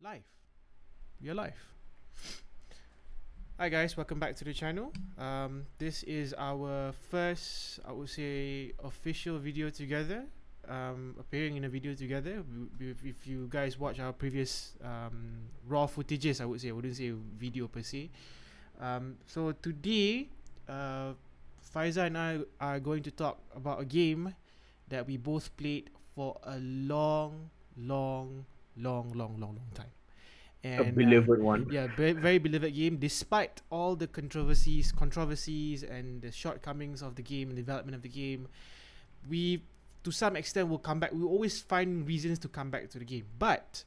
Live. We are live. Hi guys, welcome back to the channel. This is our first, I would say, official video together. Appearing in a video together. If you guys watch our previous raw footages, I would say, I wouldn't say video per se. So today, Faizal and I are going to talk about a game that we both played for a long time. A And beloved one. yeah, very beloved game. Despite all the controversies, and the shortcomings of the game and development of the game, we, to some extent, will come back. We always find reasons to come back to the game. But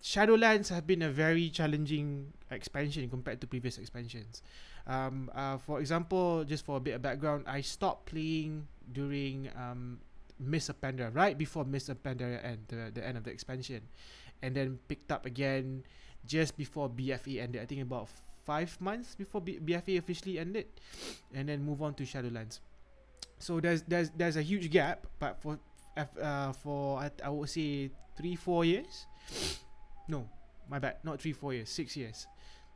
Shadowlands have been a very challenging expansion compared to previous expansions. For example, just for a bit of background, I stopped playing during Mists of Pandaria, right before Mists of Pandaria and the end of the expansion, and then picked up again just before BFA ended. I think about 5 months before BFA officially ended, and then move on to Shadowlands. So there's a huge gap, but for I would say 3-4 years. No, my bad, not 3-4 years, 6 years.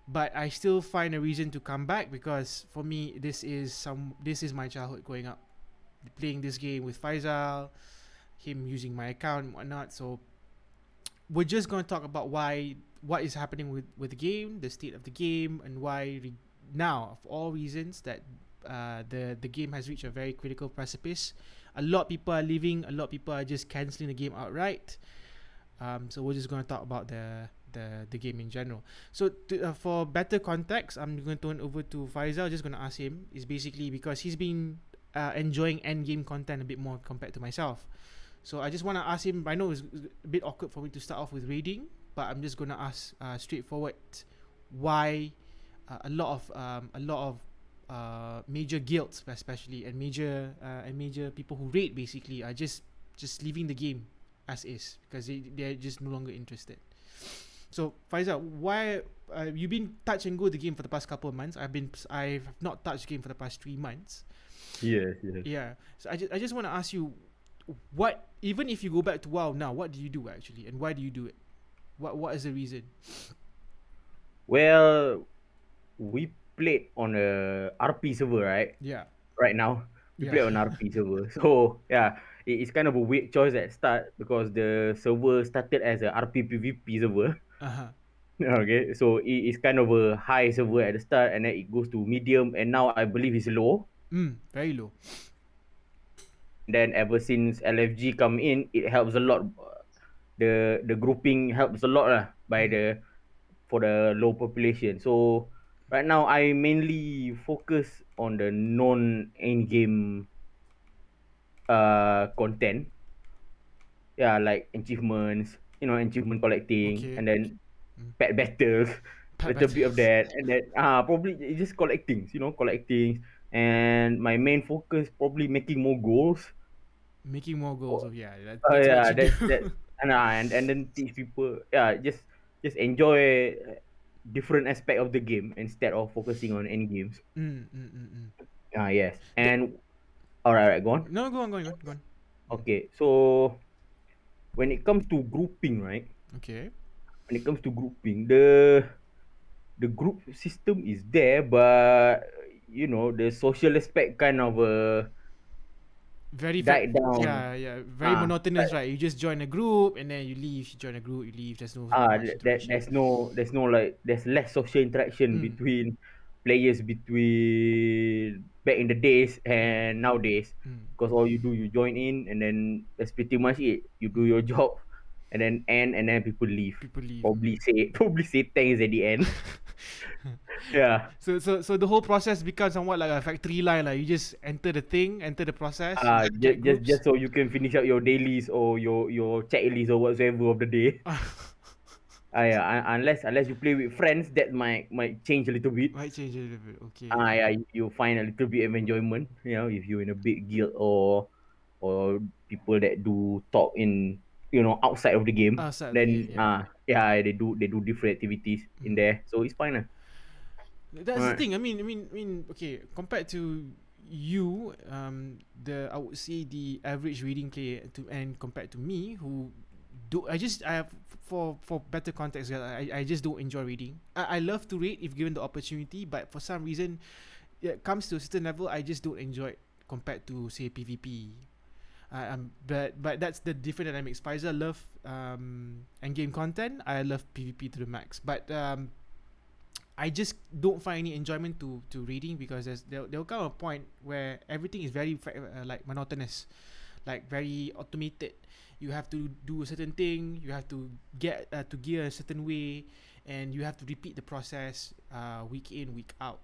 But I still find a reason to come back because for me this is my childhood growing up, playing this game with Faizal, him using my account and whatnot. So we're just going to talk about what is happening with the game, the state of the game, and why now, of all reasons, that the game has reached a very critical precipice. A lot of people are leaving. A lot of people are just cancelling the game outright. So we're just going to talk about the game in general. So for better context, I'm going to turn over to Faizal. Just going to ask him. Is basically because he's been enjoying endgame content a bit more compared to myself. So I just want to ask him. I know it's a bit awkward for me to start off with raiding, but I'm just going to ask straightforward why a lot of major guilds, especially, and major people who raid basically are just leaving the game as is because they're just no longer interested. So Faizal, why you've been touch and go the game for the past couple of months? I've not touched the game for the past 3 months. Yes. Yeah. So I just want to ask you, what, even if you go back to WoW now, what do you do actually, and why do you do it? What is the reason? Well, we played on a RP server, right? Yeah. Right now, we Yeah. play on RP server. So yeah, it's kind of a weird choice at start because the server started as a RP PvP server. Uh-huh. Okay, so it's kind of a high server at the start, and then it goes to medium, and now I believe it's low. Very low. Then ever since LFG come in, it helps a lot. The grouping helps a lot lah by for the low population. So right now I mainly focus on the non end game content. Yeah, like achievements, achievement collecting, Okay. and then Mm. pet battles, Pat little bit of battles. that, and then probably just collecting, collecting. And my main focus probably making more goals. Making more goals. Oh, Oh yeah, that's what yeah, you do. that and then teach people. Yeah, just enjoy different aspect of the game instead of focusing on any games. Mm. Yes. The, And all right, go on. no, go on. Mm. Okay, so when it comes to grouping, right? Okay. When it comes to grouping, the group system is there, but the social aspect kind of Very died down. yeah, very Ah, monotonous, right? You just join a group and then you leave. You join a group, you leave. There's no much interaction. there's no like there's less social interaction Mm. between players between back in the days Mm. and nowadays, Mm. because all you do, you join in, and then that's pretty much it. You do your job, and then people leave. People leave. Probably say thanks at the end. Yeah. So the whole process becomes somewhat like a factory line. Like you just enter the thing, enter the process, you get Just groups. so you can finish up your dailies or your checklist or whatsoever of the day. Yeah, unless you play with friends, that might change a little bit. Might change a little bit. Okay. Yeah, you find a little bit of enjoyment, if you're in a big guild or people that do talk in, outside of the game. Outside of the game, Then yeah. yeah, they do different activities in Mm. there, so it's fine. That's the Alright. thing. I mean. Okay, compared to you, I would say the average reading player to and compared to me, who for better context, I just don't enjoy reading. I love to read if given the opportunity, but for some reason, it comes to a certain level, I just don't enjoy it compared to say PvP. But that's the different dynamics. Faizal love end game content. I love PvP to the max. But I just don't find any enjoyment to reading, because there'll come a point where everything is very like monotonous, like very automated. You have to do a certain thing. You have to get to gear a certain way, and you have to repeat the process week in, week out.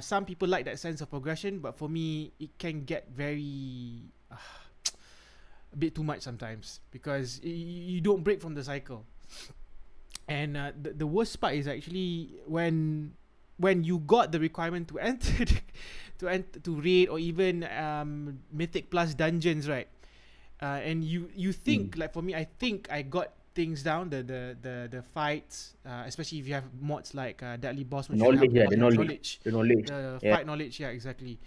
Some people like that sense of progression, but for me, it can get very a bit too much sometimes, because you don't break from the cycle. And the worst part is actually when you got the requirement to enter to raid or even mythic plus dungeons, right? And you think, like for me, I think I got things down, the fights, especially if you have mods like Deadly Boss, which Knowledge, you have the knowledge. the Yeah. fight knowledge, yeah, exactly.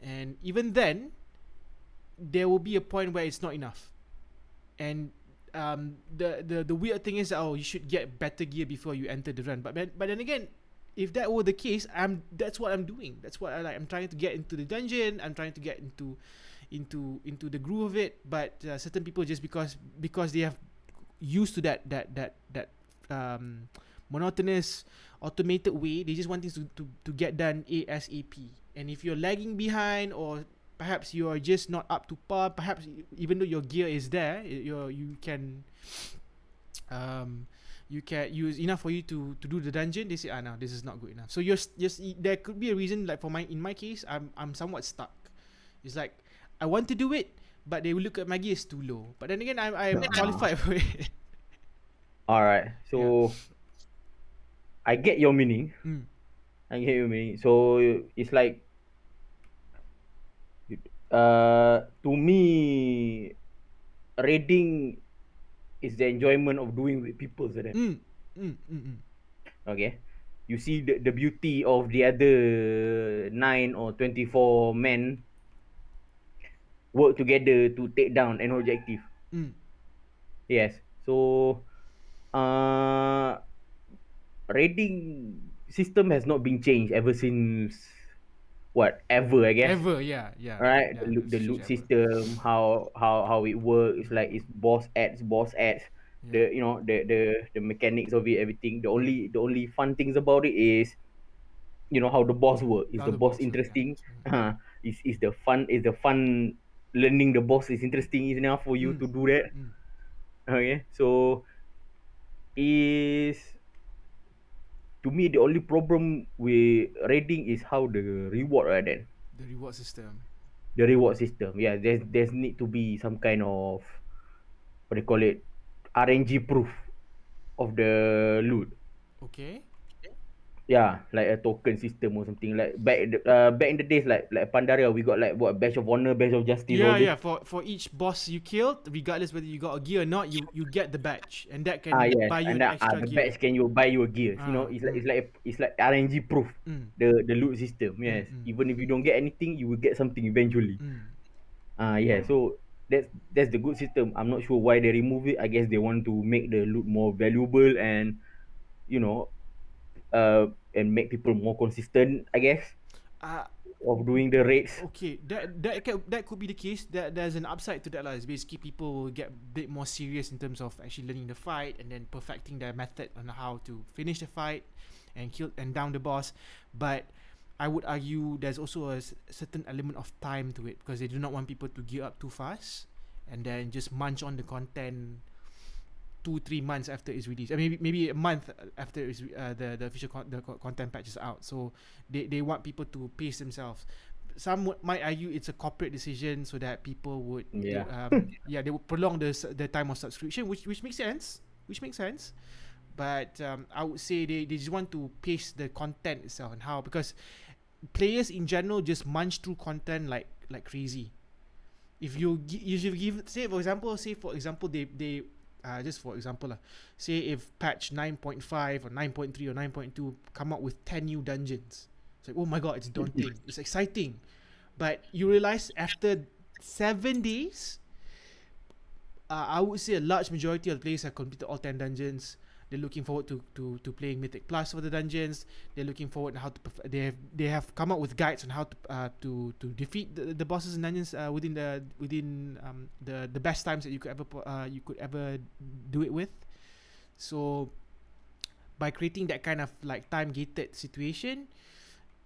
And even then, there will be a point where it's not enough. And the weird thing is that, you should get better gear before you enter the run. But then again, if that were the case, that's what I'm doing. That's what I like. I'm trying to get into the dungeon. I'm trying to get into the groove of it. But certain people, just because they have used to that monotonous automated way, they just want things to get done ASAP. And if you're lagging behind, or perhaps you are just not up to par, perhaps even though your gear is there, you can use enough for you to do the dungeon, they say, no, this is not good enough. So there could be a reason, like in my case, I'm somewhat stuck. It's like I want to do it, but they will look at my gear as too low. But then again, I'm qualified for it. Alright, so I get your meaning. So it's like, to me, raiding is the enjoyment of doing with people. So that. Okay, you see the beauty of the other 9 or 24 men work together to take down an objective. Yes, so raiding system has not been changed ever since ever, I guess. Ever, yeah. Right, Yeah, the loot system, how it works, it's like it's boss ads. Yeah. The mechanics of it, everything. The only fun things about it is, how the boss work. Is How the the boss boss work, interesting? Is the fun learning the boss is interesting enough for you to do that? Okay, so is, to me, the only problem with raiding is how the reward, right? Then the reward system. the reward system, yeah, there's need to be some kind of, what do you call it, RNG proof of the loot. Okay. Yeah, like a token system or something. Like back in the days, like Pandaria, we got like badge of honor, badge of justice, all this. Yeah. For each boss you killed, regardless whether you got a gear or not, you get the badge, and that can Yes, buy you and an extra the gear. badge can you buy you a gear. It's like RNG proof. The loot system. Yes, even if you don't get anything, you will get something eventually. Yeah. So that's the good system. I'm not sure why they remove it. I guess they want to make the loot more valuable, and and make people more consistent, I guess, of doing the raids. Okay, that could be the case. There's an upside to that, lah. It's basically people will get a bit more serious in terms of actually learning the fight, and then perfecting their method on how to finish the fight and kill and down the boss. But I would argue there's also a certain element of time to it, because they do not want people to gear up too fast and then just munch on the content 2-3 months after it's released. Maybe a month after it's the official content patch is out. So they want people to pace themselves. Some might argue it's a corporate decision, so that people would they would prolong the time of subscription, which makes sense. But I would say they just want to pace the content itself, and how, because players in general just munch through content like crazy. If you give, say for example they just for example say if patch 9.5 or 9.3 or 9.2 come out with 10 new dungeons, it's like, oh my god, it's daunting, it's exciting, but you realize after 7 days I would say a large majority of the players have completed all 10 dungeons. They're looking forward to playing Mythic Plus for the dungeons. They're looking forward to how to they have come up with guides on how to defeat the bosses and dungeons within the best times that you could ever do it with. So by creating that kind of like time gated situation,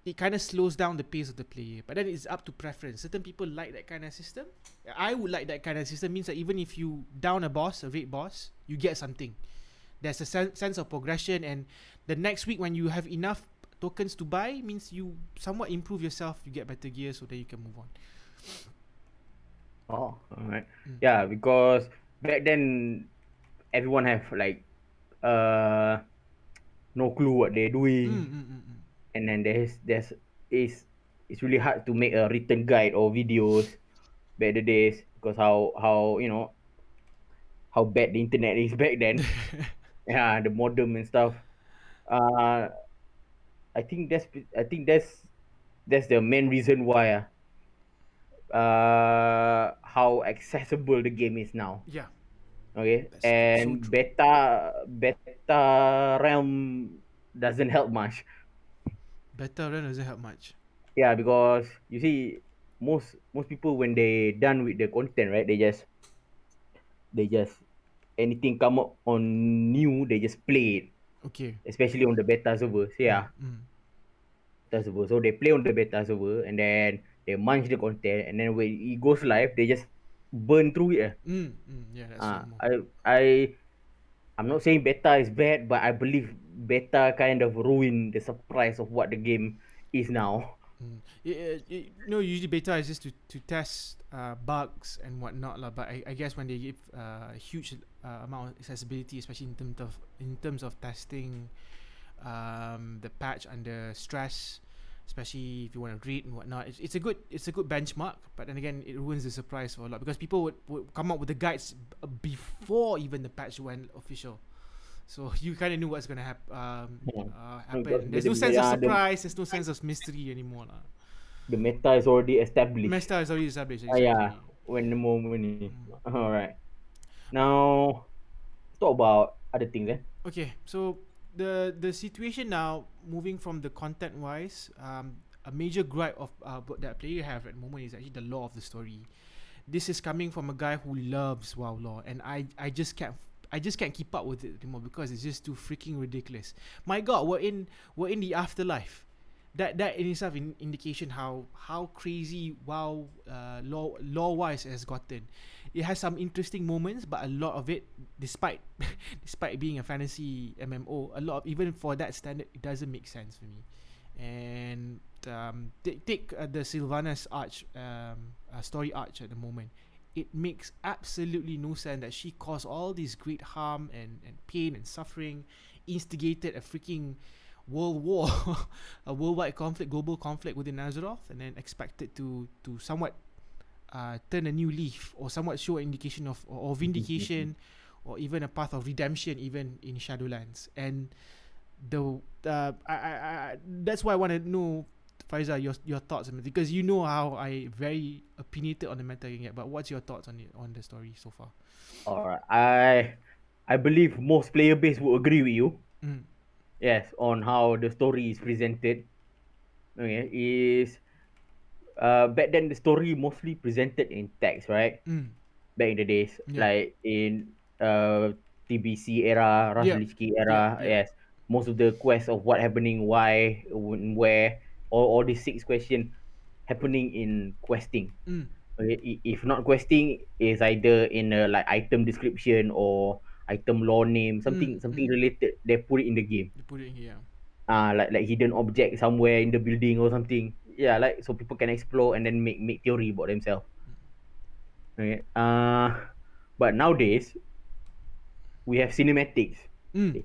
it kind of slows down the pace of the player. But then it's up to preference. Certain people like that kind of system. I would like that kind of system. Means that even if you down a raid boss, you get something. There's a sense of progression, and the next week when you have enough tokens to buy, means you somewhat improve yourself. You get better gear, so that you can move on. Oh, alright. Yeah, because back then everyone have like no clue what they're doing, and then it's really hard to make a written guide or videos back the days, because how how bad the internet is back then. Yeah, the modem and stuff. Uh, I think that's the main reason why how accessible the game is now. Yeah, Okay, that's so and true. beta realm doesn't help much. Better run doesn't help much. Yeah, because you see, most people when they done with the content, right? They just anything come up on new, they just play it, Okay. especially on the beta server. So Mm, yeah, mm. beta server. So they play on the beta server, and then they munch the content, and then when it goes live, they just burn through it. Yeah, that's Uh, normal. I I I'm not saying beta is bad, but I believe beta kind of ruined the surprise of what the game is now. Usually beta is just to test bugs and whatnot lah. But I guess when they give a huge amount of accessibility, especially in terms of testing the patch under stress, especially if you want to read and whatnot, it's a good benchmark. But then again, it ruins the surprise for a lot because people would come up with the guides before even the patch went official. So you kind of knew what's gonna happen. There's no sense of surprise. There's no sense of mystery anymore, lah. The meta is already established. Mesta is already established, Yeah, exactly. when the moment is. Mm. All right. Now, let's talk about other things. Okay, so the situation now, moving from the content wise, a major gripe of that player have at the moment is actually the lore of the story. This is coming from a guy who loves WoW lore, and I just can't keep up with it anymore because it's just too freaking ridiculous. My God, we're in the afterlife. That in itself indication how crazy WoW lore wise has gotten. It has some interesting moments, but a lot of it, despite despite being a fantasy MMO, a lot of, even for that standard, it doesn't make sense for me. And take the Sylvanas arch story arch at the moment. It makes absolutely no sense that she caused all this great harm and pain and suffering, instigated a freaking world war, a worldwide conflict, global conflict within Azeroth, and then expected to somewhat turn a new leaf or somewhat show an indication of or vindication or even a path of redemption even in Shadowlands. And the that's why I want to know, Faizal, your thoughts on it, because you know how I very opinionated on the matter can get. But what's your thoughts on the story so far? All right. I believe most player base will agree with you. Mm. Yes, on how the story is presented. Okay, is back then the story mostly presented in text, right? Mm. Back in the days, Yeah. like in TBC era, Rush Yep. Lich King Yep. era. Yep. Yes, most of the quests of what happening, why, when, where, all these 6 questions happening in questing. Mm. Okay, if not questing, is either in a like item description or item lore name, Mm. something Mm. related. They put it in the game. They put it in here. Like hidden object somewhere in the building or something. Yeah, like so people can explore and then make theory about themselves. Okay. But nowadays we have cinematics. Mm.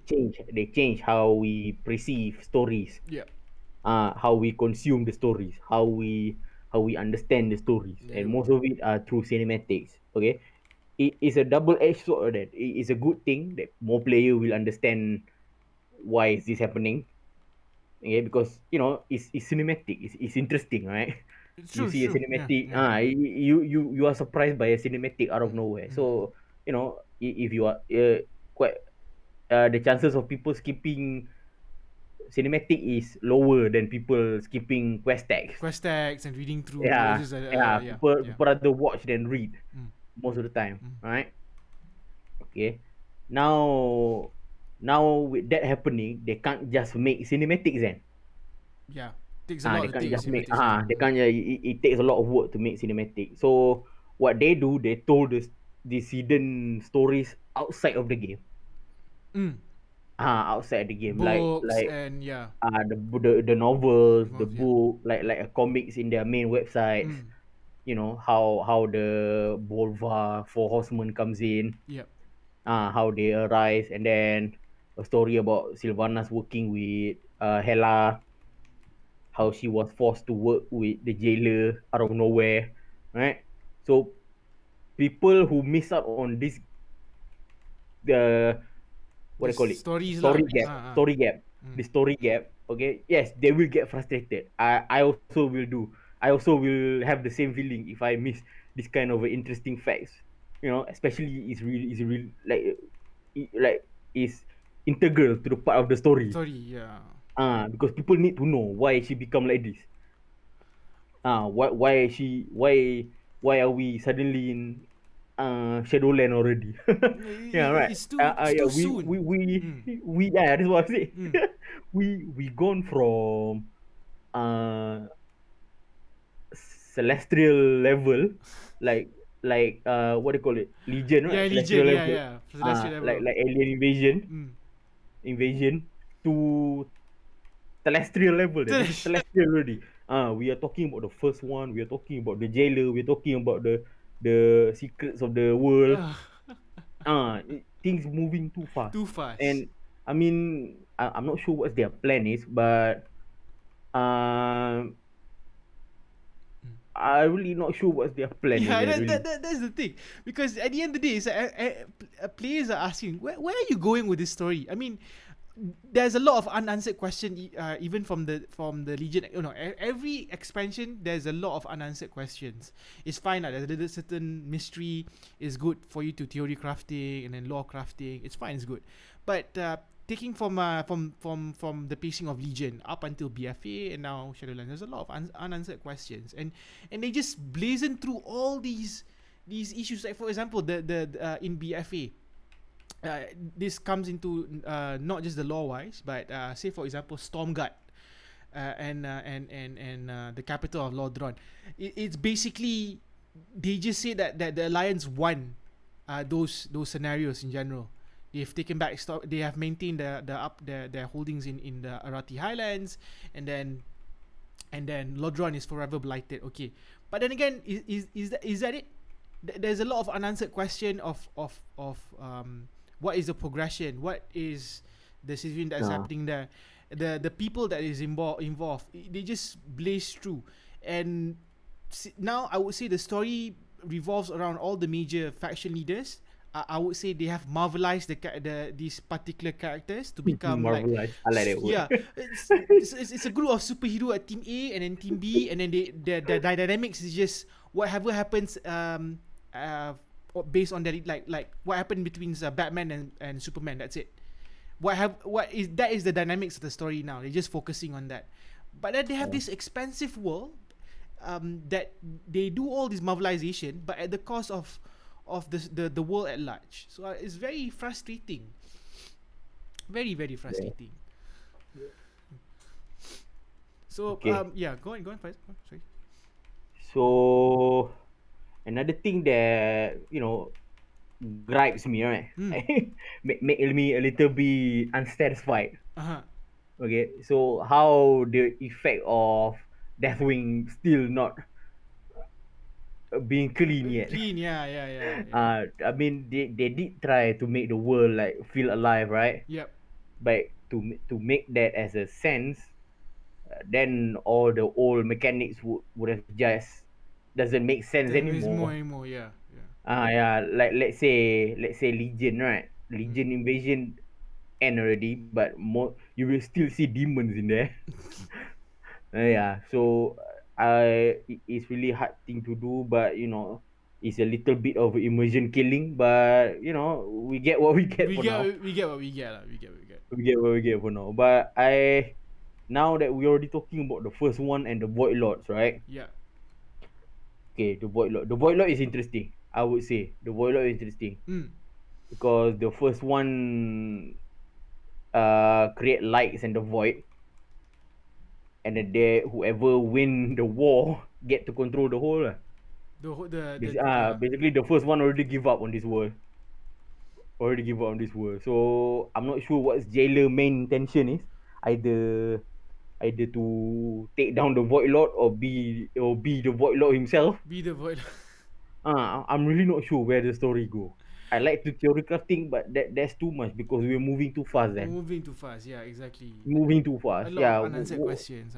They change how we perceive stories. Yep. How we consume the stories, how we understand the stories, Yeah. and most of it are through cinematics. Okay, it is a double-edged sword. That it is a good thing that more player will understand why is this happening. Okay, because it's cinematic, it's interesting, right? It's You true. It's see a true. Yeah. cinematic, Yeah. you are surprised by a cinematic out of Mm. nowhere. Mm. So you know, if you are quite the chances of people skipping cinematic is lower than people skipping quest text. Quest tags and reading through all Yeah, this. yeah. Yeah, yeah. People rather watch than read Mm, most of the time, mm. right? Okay. Now, with that happening, they can't just make cinematics then. Yeah, takes a lot They to can't take just make cinematics. Yeah. they can't. It takes a lot of work to make cinematic. So what they do, they told us these hidden stories outside of the game. Mm. Outside the game, Books and yeah. the novels, the Yeah. book, like a comics in their main websites. Mm. You know how the Bolva Four Horsemen comes in, Yep. how they arise, and then a story about Sylvanas working with Hela, how she was forced to work with the jailer out of nowhere, right? So people who miss out on this, the what do The you call it, stories lah. story gap, Mm. the story gap. Okay, yes, they will get frustrated. I also will do. I also will have the same feeling if I miss this kind of interesting facts. You know, especially is really like is integral to the part of the story. Story. Yeah. Because people need to know why she become like this. Why is she why are we suddenly in Shadowland already? Yeah, right. It's Yeah, too soon. Mm. yeah, that's what I say. Mm. We gone from uh celestial level, like what do you call it, legion, Yeah, right? Celestial Legion. Yeah, level. yeah. Celestial level. Like alien Mm. invasion to terrestrial level there. This is celestial already. We are talking about the first one. We are talking about the jailer. We're talking about the secrets of the world. Things moving too fast. Too fast. And I mean, I'm not sure what their plan is, but um, I really not sure what's their plan Yeah, is really. that's the thing. Because at the end of the day, it's like, players are asking, where are you going with this story? I mean, there's a lot of unanswered question, even from the Legion. You know, every expansion there's a lot of unanswered questions. It's fine that there's a certain mystery is good for you to theory crafting and then lore crafting. It's fine, it's good, but taking from the pacing of Legion up until BFA and now Shadowlands, there's a lot of unanswered questions, and they just blazon through all these issues. Like for example, the in BFA, this comes into not just the law wise, but say for example Stormguard, and the capital of Lordron. It's basically they just say that the Alliance won those scenarios in general. They've taken back they have maintained their holdings in the Arati Highlands, and then Lordron is forever blighted. Okay, but then again, is that it? There's a lot of unanswered question of what is the progression, what is the situation that's happening there, the people that is involved, they just blaze through. And now I would say the story revolves around all the major faction leaders. I would say they have marvelized these particular characters to become like, Marvelous. I like that word. yeah, it's a group of superhero at team A and then team B, and then the dynamics is just whatever happens based on that, like what happened between Batman and Superman. That's it. What is the dynamics of the story now. They're just focusing on that, but then they have this expansive world that they do all this marvelization, but at the cost of the world at large. So it's very frustrating. Very, very frustrating. Yeah. So Okay. yeah, go on, Faizal. Sorry. So another thing that gripes me, right? make me a little bit unsatisfied. Okay, so how the effect of Deathwing still not being clean yet? Clean, yeah. I mean they did try to make the world like feel alive, right? Yep. But to make that as a sense, then all the old mechanics would have just doesn't make sense There is anymore. more anymore, yeah. Yeah, like let's say Legion, right? Legion invasion end already, but more you will still see demons in there. Yeah, so it's really hard thing to do, but It's a little bit of immersion killing, but you know, we get what we get for now. We get what we get. We get what we get. We get what we get for now. But now that we're already talking about the first one and the Void Lords, right? Yeah. Okay, the Void Lord. The Void Lord is interesting. I would say the Void Lord is interesting because the first one create lights and the void, and then whoever win the war get to control the whole. Yeah. Basically the first one already give up on this world. So I'm not sure what's Jailer main intention is. Either to take down the Void Lord or be the Void Lord himself. Be the void. I'm really not sure where the story go. I like to theory crafting, but that's too much because we're moving too fast. Moving too fast. Yeah, exactly. Moving too A fast. lot Yeah. of unanswered questions.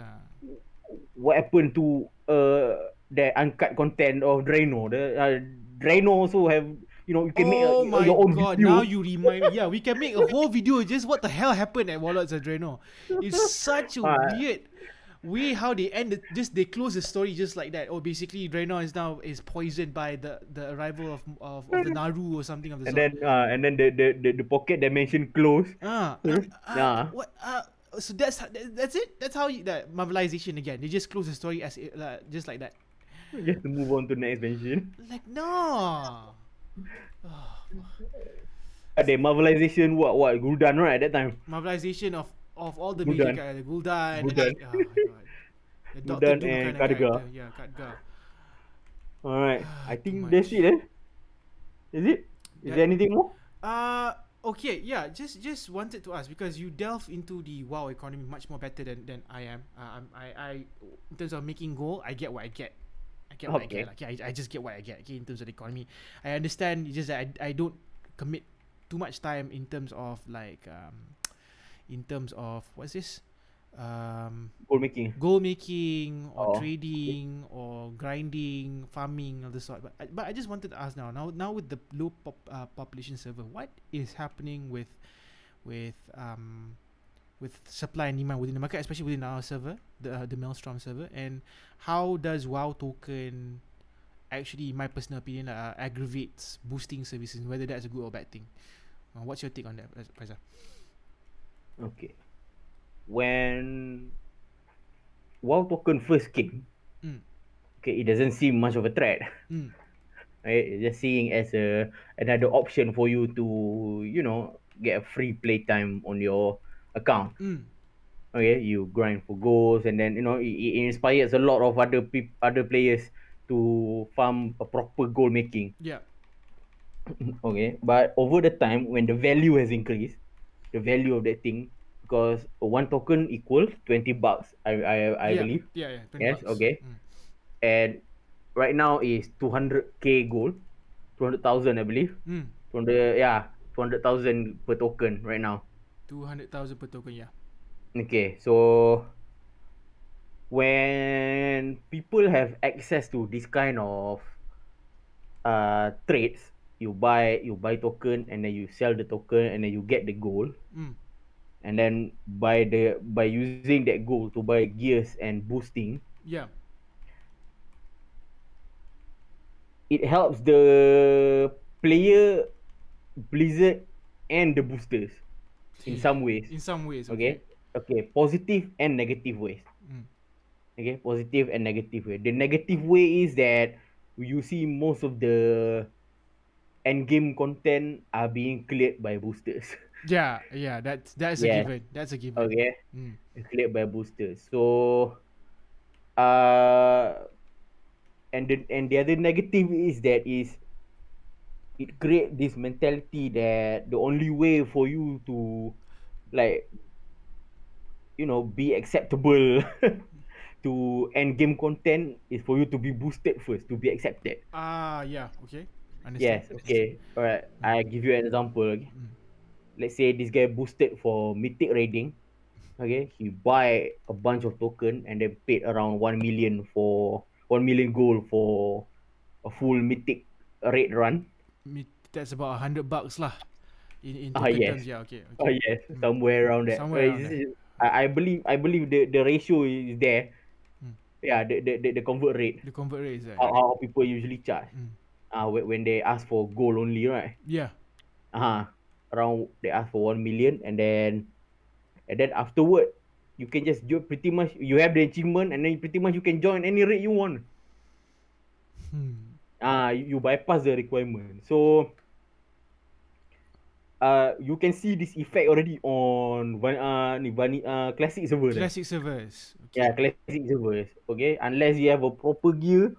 What happened to the uncut content of Drano? The Drano also have, you can make Oh my your own god, video. now you remind me. Yeah, we can make a whole video just what the hell happened at Warlords Adreno. It's such a weird way how they end it. Just they close the story just like that. Oh, basically Dreno is poisoned by the arrival of the Naru or something of the sort. And then the pocket dimension close. What so that's it. That's how that Marvelization again. They just close the story as just like that. Just to move on to the next expansion. Like no. The Marvelization what Gul'dan, right, at that time. Marvelization of all the major characters, Gul'dan. And, oh my god. The Doctor Gul'dan Doom and kind of Khadgar. character. Yeah, Khadgar. Alright. I think that's it, Is it? Is there anything more? Okay, yeah, just wanted to ask because you delve into the WoW economy much more better than I am. I in terms of making goal, I get what I get. I get what I get. Like, I just get what I get. Okay, in terms of the economy, I understand. It's just that I don't commit too much time in terms of like in terms of what's this goal making or trading or grinding, farming, all the sort. But I just wanted to ask now with the low population server, what is happening with supply and demand within the market, especially within our server, the Maelstrom server, and how does WoW token actually, in my personal opinion, aggravates boosting services, whether that's a good or bad thing. What's your take on that, Faizal? Okay. When WoW token first came, okay, it doesn't seem much of a threat. Right? It's just seeing as another option for you to, get a free playtime on your account. Okay, you grind for goals, and then it inspires a lot of other players to farm a proper goal making. Yeah. Okay, but over the time when the value has increased, the value of that thing, because one token equals $20, I believe. Yeah, $20. Yes, okay. And right now is 200k gold, 200,000 I believe. 200,000 per token right now. 200,000 per token, yeah. Okay, so when people have access to this kind of trades, you buy token, and then you sell the token, and then you get the gold. And then by using that gold to buy gears and boosting, it helps the player, Blizzard, and the boosters in some ways. Okay, positive and negative ways. Okay, positive and negative way. The negative way is that you see most of the end game content are being cleared by boosters. Yeah, that's a given. That's a given. Okay, cleared by boosters. So, and the other negative is that it create this mentality that the only way for you to be acceptable to end game content is for you to be boosted first to be accepted. Yeah, okay. Understand. Yes, okay. Alright. I give you an example. Okay? Let's say this guy boosted for mythic raiding. Okay, he buy a bunch of token and then paid around 1 million gold for a full mythic raid run. That's about $100 lah. In token terms, yeah, okay. Yes, somewhere around that. I believe the ratio is there. Yeah, the convert rate. The convert rate is there. How people usually charge. when they ask for gold only, right? Yeah. Around they ask for 1 million, and then afterward you can just join. Pretty much you have the achievement, and then pretty much you can join any raid you want. You bypass the requirement. So you can see this effect already on classic server. Classic servers. Yeah, Okay. classic servers. Okay, unless you have a proper gear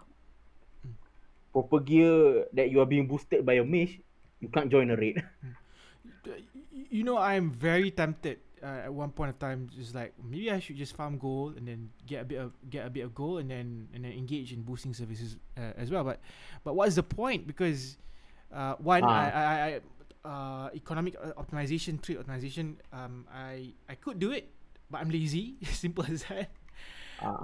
that you are being boosted by a mage, you can't join a raid. You know, I'm very tempted at one point of time, just like maybe I should just farm gold and then get a bit of gold and then engage in boosting services as well. But what's the point? Because one, economic optimization, trade optimization. I could do it, but I'm lazy. Simple as that.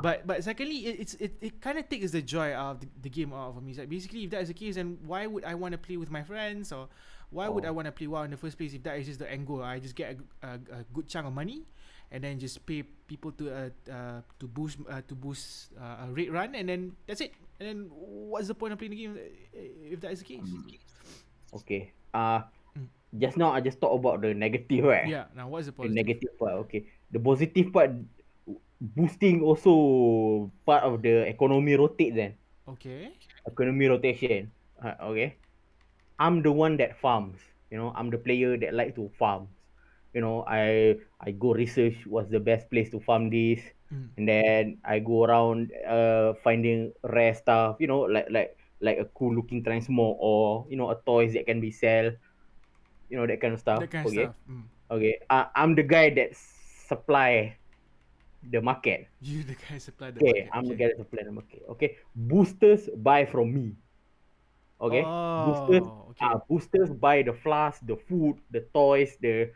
But secondly, it kind of takes the joy out of the game out of me. It's like basically, if that is the case, then why would I want to play with my friends, or why would I want to play WoW in the first place if that is just the end goal? I just get a good chunk of money, and then just pay people to boost a rate run, and then that's it. And then what's the point of playing the game if that is the case? Okay. Just now I just talked about the negative, right? Yeah. Now what's the The positive? negative part. Okay. The positive part, boosting also part of the economy rotate then. Okay. Economy rotation. Okay. I'm the one that farms. I'm the player that like to farm. I go research what's the best place to farm this, and then I go around finding rare stuff. Like a cool looking transmog, or a toys that can be sell. That kind of stuff. That kind of Okay. stuff. Okay. I'm the guy that supply the market. You the guy supply the Okay. market. I'm the Okay. guy that supply the market. Okay. Boosters buy from me. Okay. Oh. Okay. Boosters buy the flask, the food, the toys, the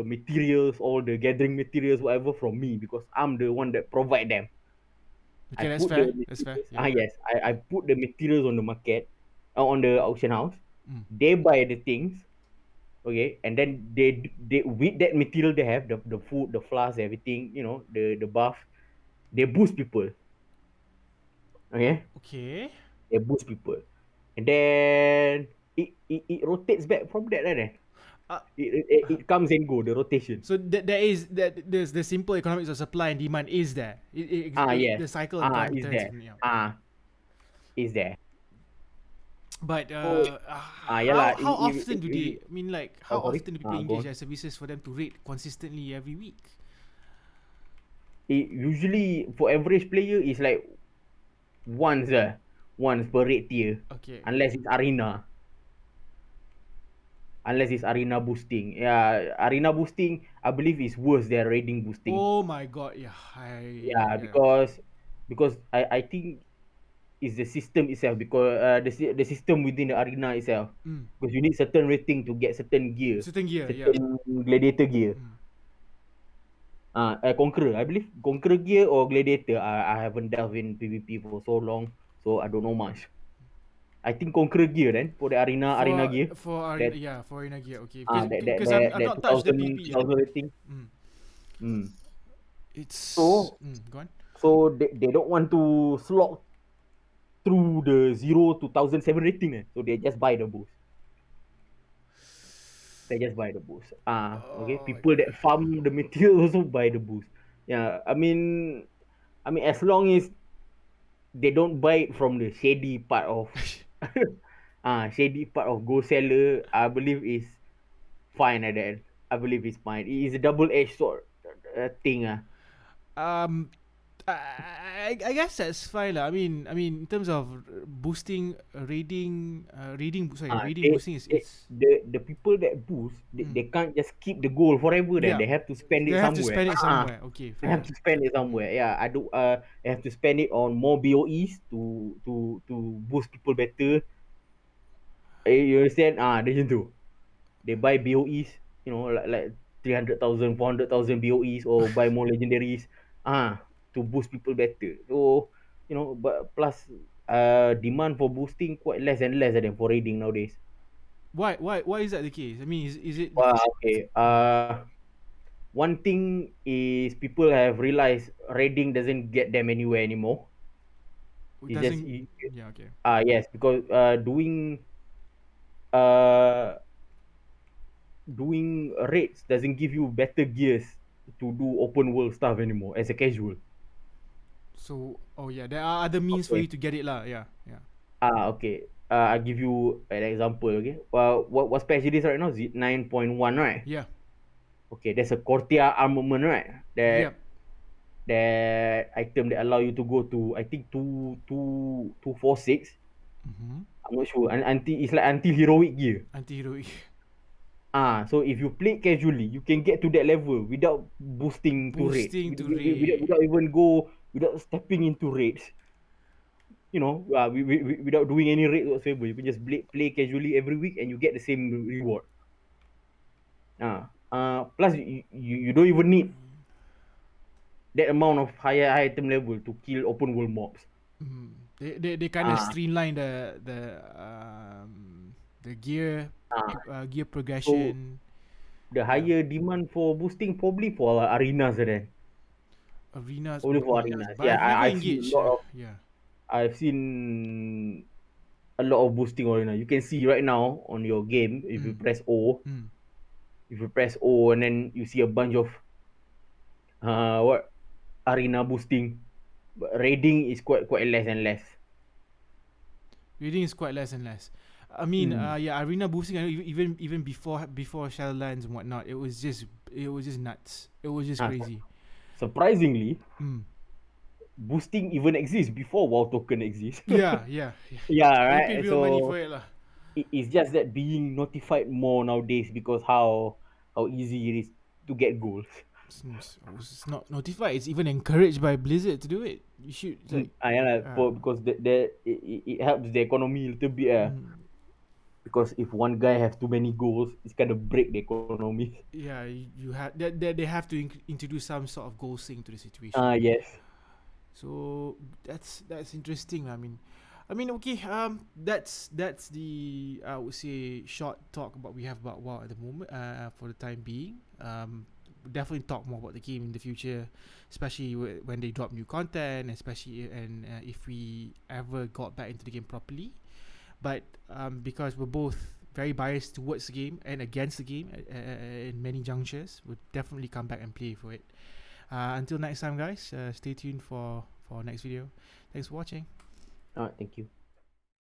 materials, all the gathering materials, whatever from me, because I'm the one that provide them. I Okay. That's put the fair. That's fair. materials. Yeah. Yes. I put the materials on the market, on the auction house. Mm. They buy the things. Okay, and then they with that material they have the food, the flask, everything, the buff, they boost people. Okay, Okay. they boost people, and then it rotates back from that, right? Uh, It comes and go, the rotation. so there is that there's the simple economics of supply and demand is there. The Yes. cycle of economy Is turns. there. Yeah. Is there. But So yeah lah, how often do they? I mean, like how sorry. often do people Go engage on. their services for them to rate consistently every week? It usually for average player is like once once per rate tier, Okay. unless it's arena. Unless it's arena boosting. Yeah, arena boosting, I believe, is worse than raiding boosting. Oh my god! Yeah. Yeah, Yeah. because I think it's the system itself, because the system within the arena itself. Because you need certain rating to get certain gear, Certain gear. Yeah. certain gladiator gear. Conqueror, I believe Conqueror gear or gladiator. I haven't delved in PvP for so long, so I don't know much. I think Conqueror gear then for the arena gear. That For arena gear. Okay. that Because that I've that not touched the 2000 PP yet. 2000 rating. Mm. Mm. It's So go on. so they don't want to slog through the 0 to 1007 rating, so they just buy the boost. Okay. Oh my People god. that farm the material also buy the boost. Yeah, I mean, as long as they don't buy it from the shady part of go seller, I believe is fine at that. I believe it's fine. It is a double-edged sword thing. Um, I guess that's fine lah. I mean, in terms of boosting, raiding They, boosting is they it's the people that boost, they can't just keep the gold forever. Then yeah. they have to spend They it have to somewhere. spend it somewhere. Okay, They fair. have to spend it somewhere. Yeah, I do. They have to spend it on more BOEs to boost people better. You understand? Macam tu. They buy BOEs, like 300,000, 400,000 BOEs, or buy more legendaries, to boost people better. So, but plus, demand for boosting quite less and less than for raiding nowadays. Why is that the case? I mean, is it Okay. One thing is people have realized raiding doesn't get them anywhere anymore. It's just Doesn't. Yeah. Okay. yes, because uh doing raids doesn't give you better gears to do open world stuff anymore as a casual. So, oh yeah, there are other means for Okay. you to get it lah. Yeah. Yeah. Okay. I'll give you an example. Okay. Well, what patch it is right now? Is it 9.1, right? Yeah. Okay. There's a Cortia armament, right? Yep. That item that allow you to go to, I think, 246. Mm-hmm. I'm not sure. And until it's like until heroic gear. Anti-heroic. So if you play casually, you can get to that level without boosting to raids, Boosting to raid. without even go, without stepping into raids. You know, without doing any raid whatsoever, you can just play casually every week and you get the same reward. Plus you don't even need that amount of higher item level to kill open world mobs. Mm. They kind of Ah, streamline the gear ah. gear So progression. the Yeah. higher demand for boosting probably for arenas then. Arenas. Only for arenas. But Yeah, I've never I've seen a engaged. lot of Yeah. I've seen a lot of boosting arena. You can see right now on your game if you Mm. press O, Mm. and then you see a bunch of what arena boosting. But raiding is quite less and less. Reading is quite less and less. I mean, Mm. yeah, arena boosting. I know even before Shadowlands and whatnot, it was just nuts. It was just Ah, crazy. surprisingly, Mm. boosting even exists before WoW token exists. Yeah, yeah, yeah. Yeah, You pay right. real money So for it lah. it's just that being notified more nowadays because how easy it is to get goals. It's not notified. It's even encouraged by Blizzard to do it. You should like. Yeah, lah, Uh, because it helps the economy a little bit. mm, Because if one guy have too many goals, it's gonna break the economy. yeah, you have that they have to introduce some sort of goal sync to the situation. Yes. So that's interesting. I mean, okay. That's the I would say short talk about we have about WoW at the moment. For the time being. Definitely talk more about the game in the future, especially when they drop new content, especially and if we ever got back into the game properly. But because we're both very biased towards the game and against the game in many junctures, we'll definitely come back and play for it. Until next time, guys, stay tuned for our next video. Thanks for watching. Thank you.